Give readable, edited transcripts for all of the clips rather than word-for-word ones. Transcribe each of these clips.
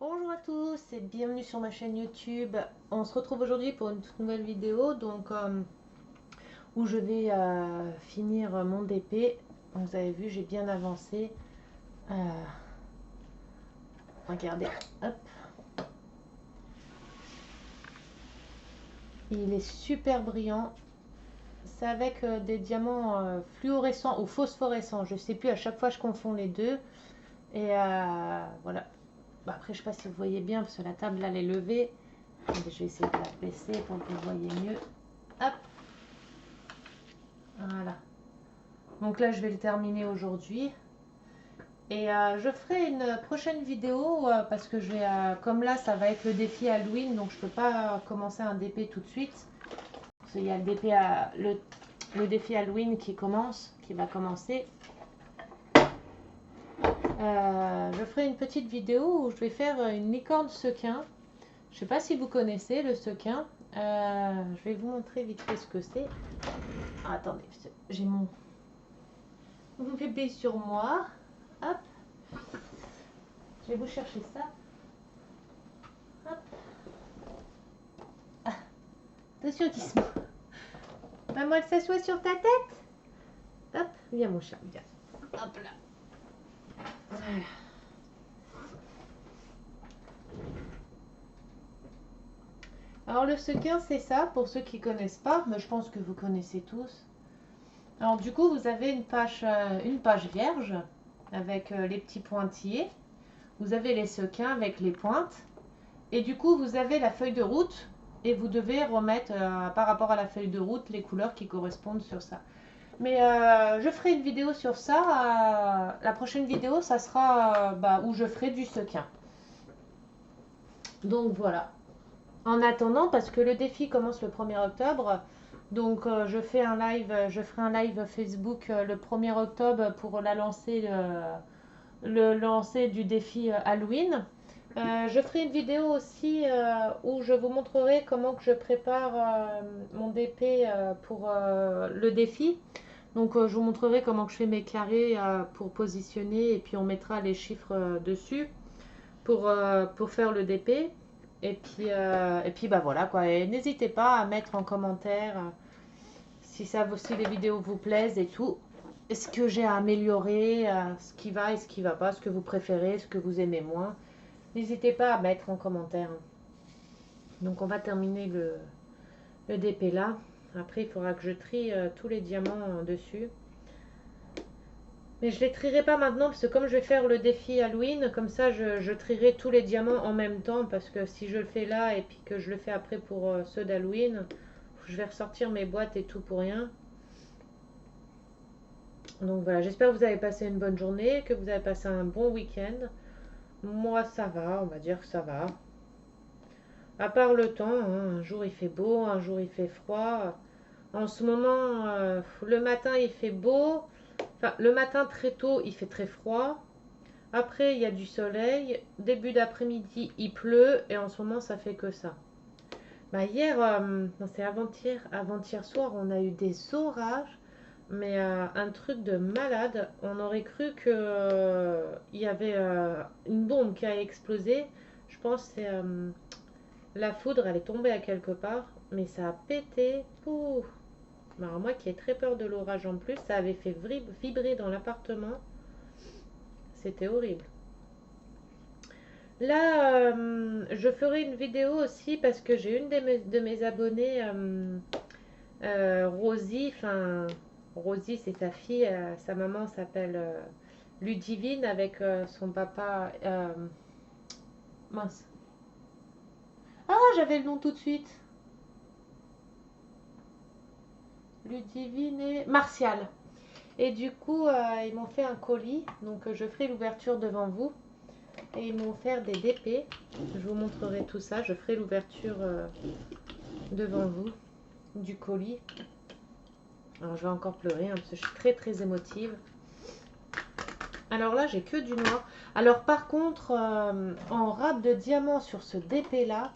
Bonjour à tous et bienvenue sur ma chaîne YouTube. On se retrouve aujourd'hui pour une toute nouvelle vidéo où je vais finir mon DP. Vous avez vu, j'ai bien avancé. Euh, regardez, hop. Il est super brillant. C'est avec des diamants fluorescents ou phosphorescents. Je sais plus, à chaque fois je confonds les deux. Et voilà. Bah, après, je sais pas si vous voyez bien parce que la table elle est levée. Je vais essayer de la baisser pour que vous voyez mieux. Hop. Voilà. Donc là, je vais le terminer aujourd'hui. Et je ferai une prochaine vidéo parce que je vais, comme là, ça va être le défi Halloween, donc je ne peux pas commencer un DP tout de suite. Parce qu'il y a le défi Halloween qui va commencer. Je ferai une petite vidéo où je vais faire une licorne sequin. Je ne sais pas si vous connaissez le sequin. Je vais vous montrer vite fait ce que c'est. Ah, attendez, j'ai mon bébé sur moi. Hop. Je vais vous chercher ça. Hop. Ah, attention, Gizmo. Maman, elle s'assoit sur ta tête. Hop, viens mon chat, viens. Hop là. Voilà. Alors le sequin, c'est ça, pour ceux qui ne connaissent pas, mais je pense que vous connaissez tous. Alors du coup, vous avez une page vierge avec les petits pointillés. Vous avez les sequins avec les pointes. Et du coup, vous avez la feuille de route et vous devez remettre par rapport à la feuille de route les couleurs qui correspondent sur ça. Mais je ferai une vidéo sur ça. La prochaine vidéo, ça sera où je ferai du sequin. Donc voilà. En attendant, parce que le défi commence le 1er octobre, donc je ferai un live Facebook le 1er octobre pour le lancer du défi Halloween. Je ferai une vidéo aussi où je vous montrerai comment que je prépare mon DP pour le défi. Donc je vous montrerai comment que je fais mes carrés pour positionner et puis on mettra les chiffres dessus pour faire le DP. Et puis bah voilà quoi. Et n'hésitez pas à mettre en commentaire si les vidéos vous plaisent et tout. Ce que j'ai à améliorer, ce qui va et ce qui va pas, ce que vous préférez, ce que vous aimez moins. N'hésitez pas à mettre en commentaire. Donc on va terminer le DP là. Après il faudra que je trie tous les diamants dessus. Mais je les trierai pas maintenant parce que comme je vais faire le défi Halloween, comme ça je trierai tous les diamants en même temps parce que si je le fais là et puis que je le fais après pour ceux d'Halloween, je vais ressortir mes boîtes et tout pour rien. Donc voilà, j'espère que vous avez passé une bonne journée, que vous avez passé un bon week-end. Moi ça va, on va dire que ça va. À part le temps, hein, un jour il fait beau, un jour il fait froid. En ce moment, le matin il fait beau. Enfin, le matin très tôt il fait très froid. Après il y a du soleil. Début d'après-midi il pleut. Et en ce moment ça fait que ça. Bah hier, non c'est avant-hier soir, on a eu des orages. Mais un truc de malade. On aurait cru que il y avait une bombe qui a explosé. Je pense que c'est la foudre, elle est tombée à quelque part, mais ça a pété. Ouh. Alors moi qui ai très peur de l'orage en plus, ça avait fait vibrer dans l'appartement. C'était horrible. Là, je ferai une vidéo aussi parce que j'ai une de mes abonnées, Rosie. Enfin, Rosie, c'est sa fille. Sa maman s'appelle Ludivine avec son papa. Mince. Ah, j'avais le nom tout de suite. Ludivine et Martial. Et du coup, ils m'ont fait un colis. Donc, je ferai l'ouverture devant vous. Et ils m'ont offert des DP. Je vous montrerai tout ça. Je ferai l'ouverture devant vous du colis. Alors, je vais encore pleurer parce que je suis très très émotive. Alors là, j'ai que du noir. Alors, par contre, en râpe de diamant sur ce DP là,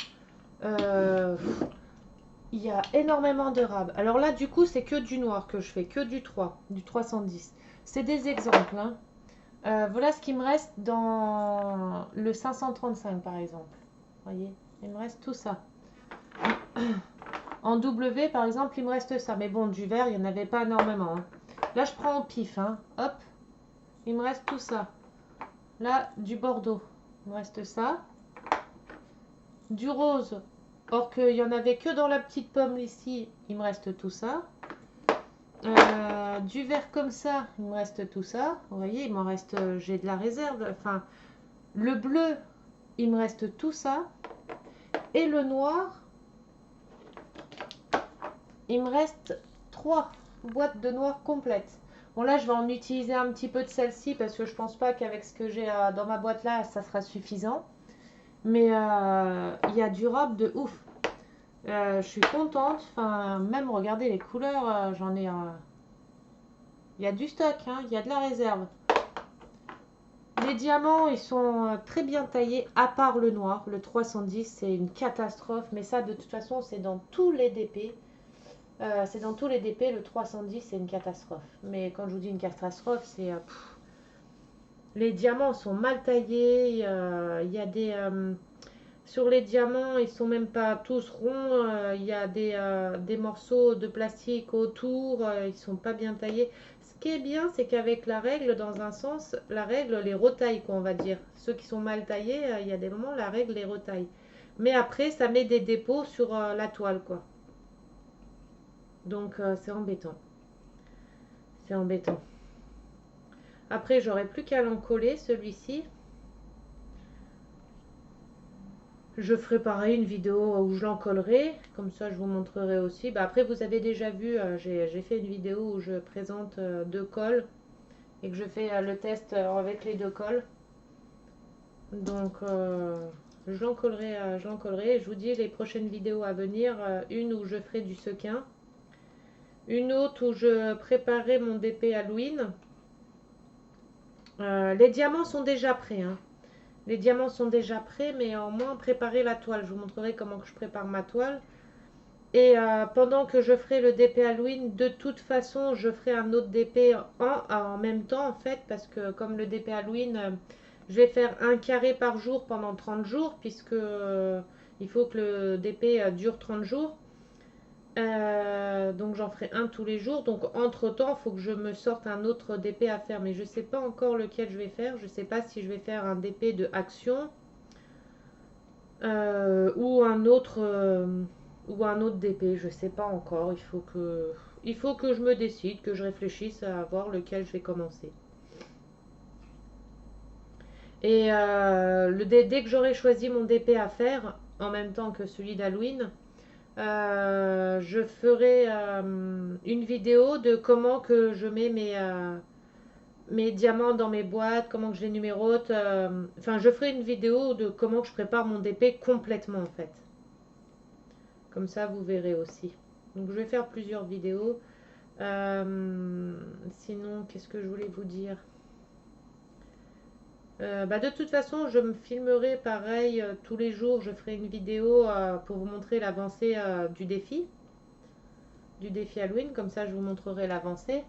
il y a énormément de rab. Alors là, du coup, c'est que du noir que je fais, que du 3, du 310. C'est des exemples, hein. Voilà ce qui me reste dans le 535 par exemple. Vous voyez, il me reste tout ça. En W par exemple, il me reste ça. Mais bon, du vert, il n'y en avait pas énormément, hein. Là, je prends au pif, hein. Hop, il me reste tout ça. Là, du bordeaux, il me reste ça. Du rose, or qu'il n'y en avait que dans la petite pomme ici, il me reste tout ça. Du vert comme ça, il me reste tout ça. Vous voyez, il m'en reste, j'ai de la réserve. Enfin, le bleu, il me reste tout ça. Et le noir, il me reste 3 boîtes de noir complètes. Bon, là, je vais en utiliser un petit peu de celle-ci parce que je pense pas qu'avec ce que j'ai dans ma boîte là, ça sera suffisant. Mais il y a du robe de ouf. Je suis contente. Enfin, même regardez les couleurs, j'en ai. Il y a du stock, hein, il y a de la réserve. Les diamants, ils sont très bien taillés, à part le noir. Le 310, c'est une catastrophe. Mais ça, de toute façon, c'est dans tous les DP. C'est dans tous les DP, le 310, c'est une catastrophe. Mais quand je vous dis une catastrophe, c'est... les diamants sont mal taillés. Il y a des... sur les diamants, ils sont même pas tous ronds. Il y a des morceaux de plastique autour. Ils sont pas bien taillés. Ce qui est bien, c'est qu'avec la règle, dans un sens, la règle les retaille, quoi, on va dire. Ceux qui sont mal taillés, il y a des moments, la règle les retaille. Mais après, ça met des dépôts sur la toile, quoi. Donc, c'est embêtant. C'est embêtant. Après, j'aurai plus qu'à l'en coller, celui-ci. Je ferai pareil, une vidéo où je l'en collerai. Comme ça, je vous montrerai aussi. Bah, après, vous avez déjà vu, j'ai fait une vidéo où je présente 2 cols. Et que je fais le test avec les 2 cols. Donc, je l'en collerai, je l'en collerai. Je vous dis les prochaines vidéos à venir. Une où je ferai du sequin. Une autre où je préparerai mon DP Halloween. Les diamants sont déjà prêts, hein. Les diamants sont déjà prêts, mais au moins préparer la toile. Je vous montrerai comment que je prépare ma toile. Et pendant que je ferai le DP Halloween, de toute façon, je ferai un autre DP en même temps, en fait, parce que comme le DP Halloween, je vais faire un carré par jour pendant 30 jours, puisque il faut que le DP dure 30 jours. Donc j'en ferai un tous les jours. Donc entre-temps, il faut que je me sorte un autre DP à faire. Mais je ne sais pas encore lequel je vais faire. Je ne sais pas si je vais faire un DP de action ou un autre DP. Je ne sais pas encore. Il faut que je me décide, que je réfléchisse à voir lequel je vais commencer. Et dès que j'aurai choisi mon DP à faire, en même temps que celui d'Halloween, je ferai une vidéo de comment que je mets mes diamants dans mes boîtes, comment que je les numérote. Enfin, je ferai une vidéo de comment que je prépare mon DP complètement en fait. Comme ça, vous verrez aussi. Donc, je vais faire plusieurs vidéos. Sinon, qu'est-ce que je voulais vous dire? De toute façon, je me filmerai pareil tous les jours. Je ferai une vidéo pour vous montrer l'avancée du défi Halloween. Comme ça, je vous montrerai l'avancée.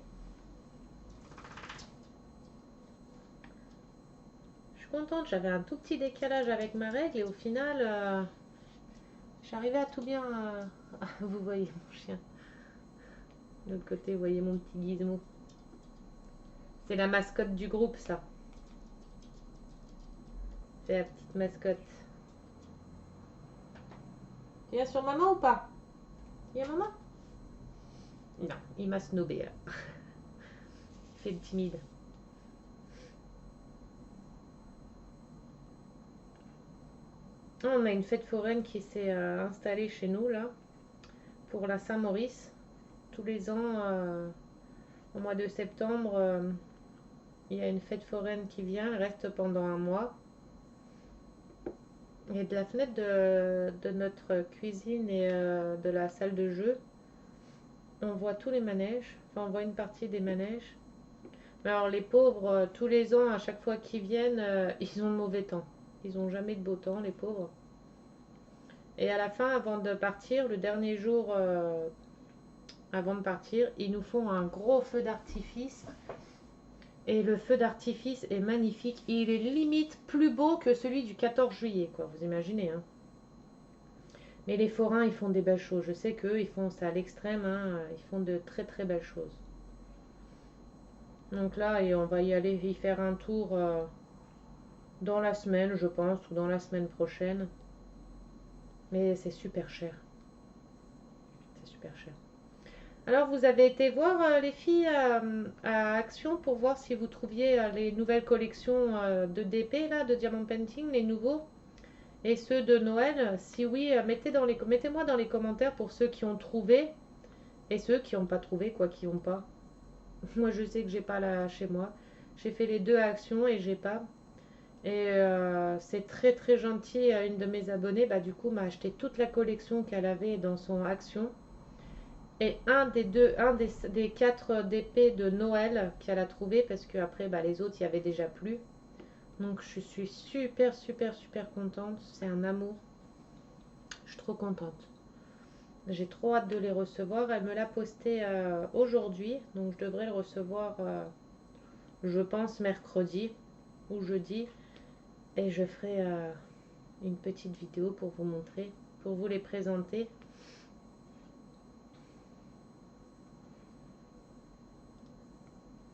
Je suis contente. J'avais un tout petit décalage avec ma règle et au final, j'arrivais à tout bien. Vous voyez mon chien. De l'autre côté, vous voyez mon petit gizmo. C'est la mascotte du groupe, ça. C'est la petite mascotte. Tu viens sur maman ou pas? Il y a maman? Non, il m'a snobé là. Il fait le timide. On a une fête foraine qui s'est installée chez nous là pour la Saint-Maurice. Tous les ans, au mois de septembre, il y a une fête foraine qui vient, elle reste pendant un mois. Et de la fenêtre de notre cuisine et de la salle de jeu, on voit tous les manèges. Enfin, on voit une partie des manèges. Mais alors les pauvres, tous les ans, à chaque fois qu'ils viennent, ils ont le mauvais temps. Ils n'ont jamais de beau temps, les pauvres. Et à la fin, avant de partir, le dernier jour avant de partir, ils nous font un gros feu d'artifice. Et le feu d'artifice est magnifique. Il est limite plus beau que celui du 14 juillet, quoi. Vous imaginez, hein. Mais les forains, ils font des belles choses. Je sais qu'eux, ils font ça à l'extrême, hein. Ils font de très très belles choses. Donc là, et on va y aller y faire un tour dans la semaine, je pense, ou dans la semaine prochaine. Mais c'est super cher. C'est super cher. Alors, vous avez été voir les filles à Action pour voir si vous trouviez les nouvelles collections de DP, là, de Diamond Painting, les nouveaux, et ceux de Noël. Si oui, mettez-moi dans les commentaires pour ceux qui ont trouvé et ceux qui n'ont pas trouvé, quoi, qui n'ont pas. Moi, je sais que j'ai pas là chez moi. J'ai fait les deux à Action et j'ai pas. Et c'est très très gentil. Une de mes abonnées, bah, du coup, m'a acheté toute la collection qu'elle avait dans son Action. Et un des 4 DP de Noël qu'elle a trouvé, parce que après bah, les autres, il y avait déjà plus. Donc je suis super, super, super contente. C'est un amour. Je suis trop contente. J'ai trop hâte de les recevoir. Elle me l'a posté aujourd'hui. Donc je devrais le recevoir, je pense, mercredi ou jeudi. Et je ferai une petite vidéo pour vous montrer, pour vous les présenter.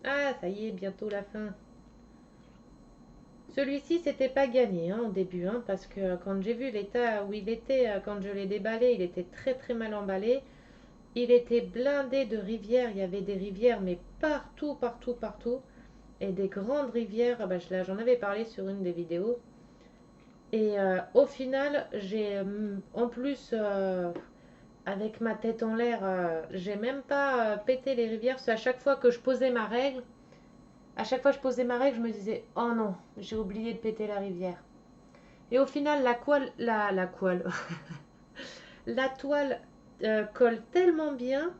Ah, ça y est, bientôt la fin. Celui-ci, c'était pas gagné hein, au début, hein, parce que quand j'ai vu l'état où il était, quand je l'ai déballé, il était très très mal emballé. Il était blindé de rivières, il y avait des rivières, mais partout, partout, partout. Et des grandes rivières, ah bah, j'en avais parlé sur une des vidéos. Et au final, en plus, avec ma tête en l'air, j'ai même pas pété les rivières, parce qu'à chaque fois que je posais ma règle, je me disais, oh non, j'ai oublié de péter la rivière. Et au final, la toile colle tellement bien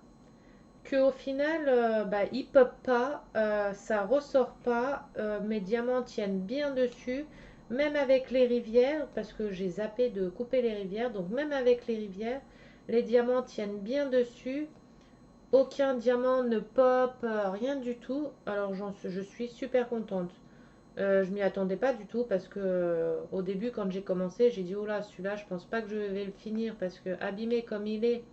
qu'au final, bah, il pop pas, ça ressort pas, mes diamants tiennent bien dessus, même avec les rivières, parce que j'ai zappé de couper les rivières, donc même avec les rivières, les diamants tiennent bien dessus. Aucun diamant ne pop, rien du tout. Alors je suis super contente. Je m'y attendais pas du tout parce que au début quand j'ai commencé j'ai dit oh là celui-là je pense pas que je vais le finir parce que abîmé comme il est,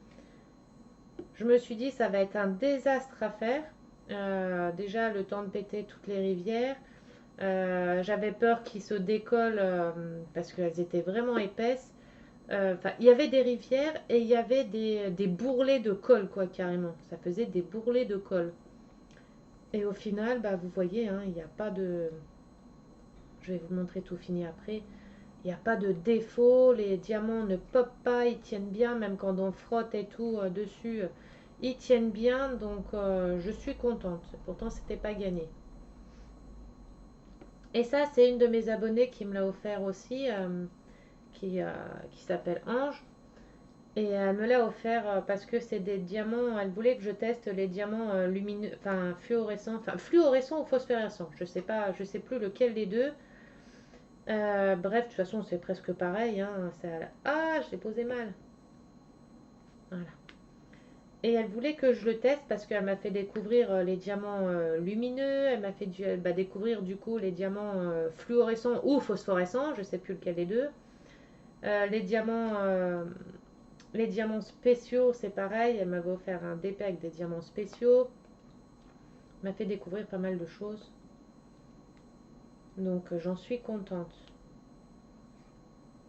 je me suis dit ça va être un désastre à faire. Déjà le temps de péter toutes les rivières. J'avais peur qu'il se décolle parce qu'elles étaient vraiment épaisses. Enfin, il y avait des rivières et il y avait des bourrelets de colle quoi carrément. Ça faisait des bourrelets de colle. Et au final, bah, vous voyez, hein, il n'y a pas de. Je vais vous montrer tout fini après. Il n'y a pas de défaut, les diamants ne popent pas, ils tiennent bien, même quand on frotte et tout dessus, ils tiennent bien, donc je suis contente. Pourtant, c'était pas gagné. Et ça, c'est une de mes abonnées qui me l'a offert aussi, qui s'appelle Ange. Et elle me l'a offert parce que c'est des diamants, elle voulait que je teste les diamants lumineux, enfin fluorescents ou phosphorescents. Je sais pas, je sais plus lequel des deux. Bref, de toute façon, c'est presque pareil. Hein, ah, je l'ai posé mal. Voilà. Et elle voulait que je le teste parce qu'elle m'a fait découvrir les diamants lumineux. Elle m'a fait découvrir du coup les diamants fluorescents ou phosphorescents. Je sais plus lequel des deux. Les diamants spéciaux, c'est pareil. Elle m'avait offert un DP avec des diamants spéciaux. Elle m'a fait découvrir pas mal de choses. Donc j'en suis contente.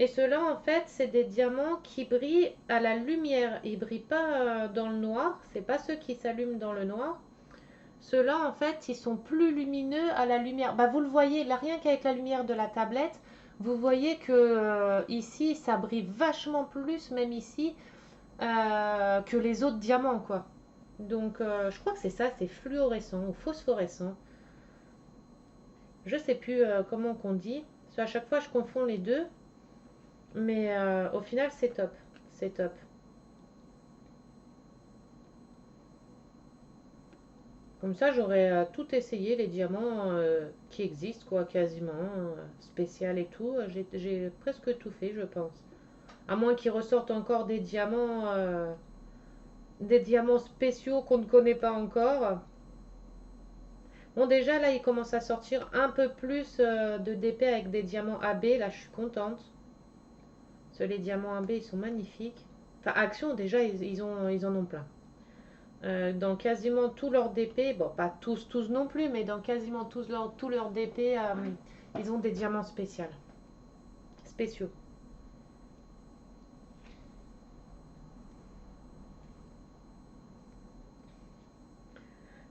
Et ceux-là, en fait, c'est des diamants qui brillent à la lumière. Ils ne brillent pas dans le noir. C'est pas ceux qui s'allument dans le noir. Ceux-là, en fait, ils sont plus lumineux à la lumière. Bah, vous le voyez, là, rien qu'avec la lumière de la tablette, vous voyez que ici, ça brille vachement plus, même ici, que les autres diamants, quoi. Donc, je crois que c'est ça, c'est fluorescent ou phosphorescent. Je sais plus comment qu'on dit. Parce qu'à chaque fois, je confonds les deux. Mais au final, c'est top. C'est top. Comme ça, j'aurais tout essayé, les diamants qui existent, quoi, quasiment, spécial et tout. J'ai presque tout fait, je pense. À moins qu'ils ressortent encore des diamants spéciaux qu'on ne connaît pas encore. Bon, déjà, là, il commence à sortir un peu plus de DP avec des diamants AB. Là, je suis contente. Parce que les diamants AB, ils sont magnifiques. Enfin, Action, déjà, ils en ont plein. Dans quasiment tous leurs DP, bon, pas tous non plus, mais dans quasiment tous leurs DP, ils ont des diamants spéciaux.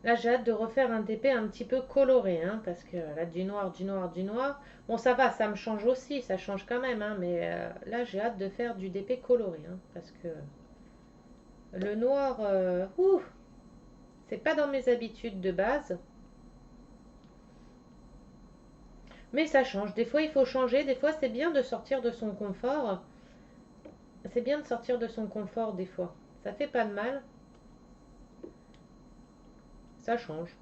Là, j'ai hâte de refaire un DP un petit peu coloré, hein, parce que là, du noir, du noir, du noir. Bon, ça va, ça me change aussi, ça change quand même, hein, mais là, j'ai hâte de faire du DP coloré, hein, parce que le noir, c'est pas dans mes habitudes de base. Mais ça change. Des fois, il faut changer. Des fois, c'est bien de sortir de son confort. C'est bien de sortir de son confort, des fois. Ça fait pas de mal. Ça change.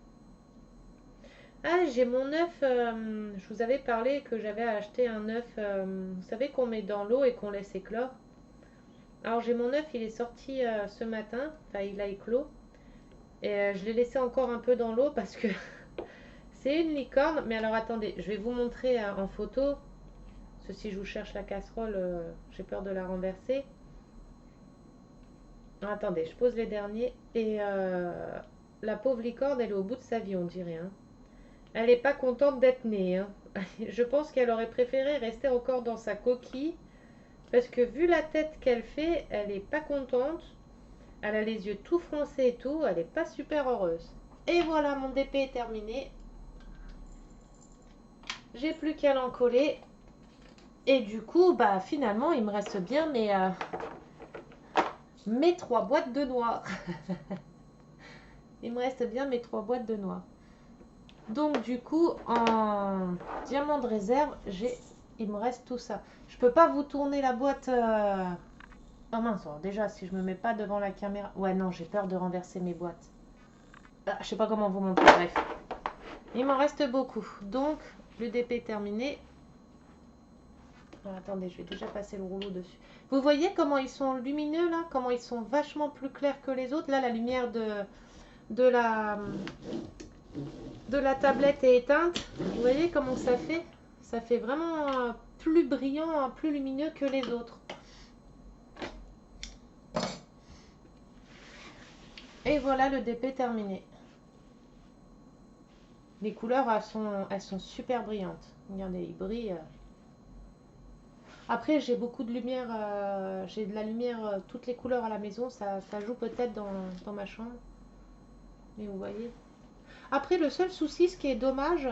Ah, j'ai mon œuf. Je vous avais parlé que j'avais acheté un œuf. Vous savez qu'on met dans l'eau et qu'on laisse éclore. Alors, j'ai mon œuf. Il est sorti ce matin. Enfin, il a éclos. Et je l'ai laissé encore un peu dans l'eau parce que c'est une licorne. Mais alors, attendez. Je vais vous montrer en photo. Parce que si je vous cherche la casserole, j'ai peur de la renverser. Attendez, je pose les derniers. Et la pauvre licorne, elle est au bout de sa vie, on dirait, hein. Elle n'est pas contente d'être née, hein. Je pense qu'elle aurait préféré rester encore dans sa coquille. Parce que vu la tête qu'elle fait, elle n'est pas contente. Elle a les yeux tout froncés et tout. Elle n'est pas super heureuse. Et voilà, mon DP est terminé. J'ai plus qu'à l'encoller. Et du coup, bah finalement, il me reste bien mes 3 boîtes de noix. Il me reste bien mes 3 boîtes de noix. Donc du coup, en diamant de réserve, il me reste tout ça. Je peux pas vous tourner la boîte. Oh mince, alors déjà, si je me mets pas devant la caméra. Ouais, non, j'ai peur de renverser mes boîtes. Ah, je sais pas comment vous montrer. Bref, il m'en reste beaucoup. Donc, le DP est terminé. Attendez, je vais déjà passer le rouleau dessus. Vous voyez comment ils sont lumineux là? Comment ils sont vachement plus clairs que les autres. Là, la lumière de la tablette est éteinte. Vous voyez comment ça fait? Ça fait vraiment plus brillant, plus lumineux que les autres. Et voilà le DP terminé. Les couleurs, elles sont super brillantes. Regardez, ils brillent. Après, j'ai beaucoup de lumière. J'ai de la lumière, toutes les couleurs à la maison. Ça joue peut-être dans ma chambre. Mais vous voyez. Après, le seul souci, ce qui est dommage,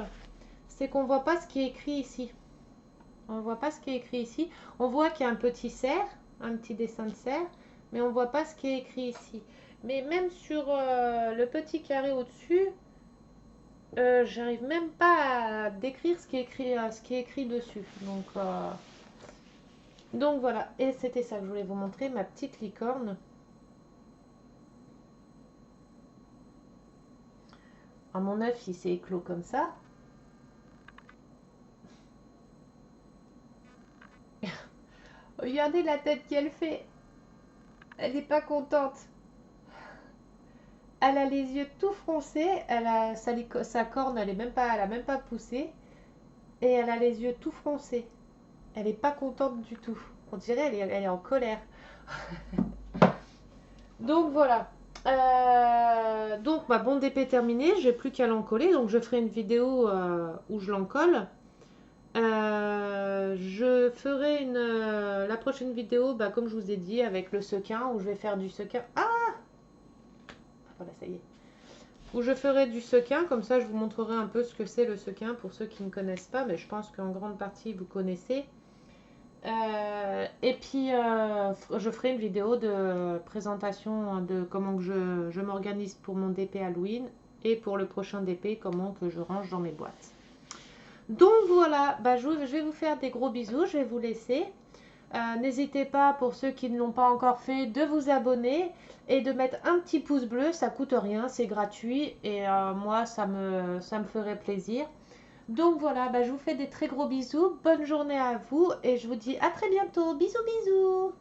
c'est qu'on ne voit pas ce qui est écrit ici. On ne voit pas ce qui est écrit ici. On voit qu'il y a un petit cerf, un petit dessin de cerf, mais on ne voit pas ce qui est écrit ici. Mais même sur le petit carré au-dessus, j'arrive même pas à décrire ce qui est écrit dessus. Donc voilà. Et c'était ça que je voulais vous montrer, ma petite licorne. Alors, mon œuf, il s'est éclos comme ça. Regardez la tête qu'elle fait. Elle n'est pas contente. Elle a les yeux tout froncés. Elle a sa corne, elle a même pas poussé. Et elle a les yeux tout froncés. Elle n'est pas contente du tout. On dirait elle est en colère. Donc voilà. Donc ma bon DP terminée. J'ai plus qu'à l'encoller. Donc je ferai une vidéo où je l'encolle. Je ferai la prochaine vidéo, bah, comme je vous ai dit, avec le sequin, où je vais faire du sequin. Ah, voilà, ça y est. Où je ferai du sequin, comme ça je vous montrerai un peu ce que c'est le sequin pour ceux qui ne connaissent pas, mais je pense qu'en grande partie vous connaissez. Et puis je ferai une vidéo de présentation de comment que je m'organise pour mon DP Halloween et pour le prochain DP, comment que je range dans mes boîtes. Donc voilà, bah, je vais vous faire des gros bisous, je vais vous laisser. N'hésitez pas, pour ceux qui ne l'ont pas encore fait, de vous abonner et de mettre un petit pouce bleu, ça coûte rien, c'est gratuit et moi ça me ferait plaisir. Donc voilà, bah, je vous fais des très gros bisous, bonne journée à vous et je vous dis à très bientôt, bisous bisous.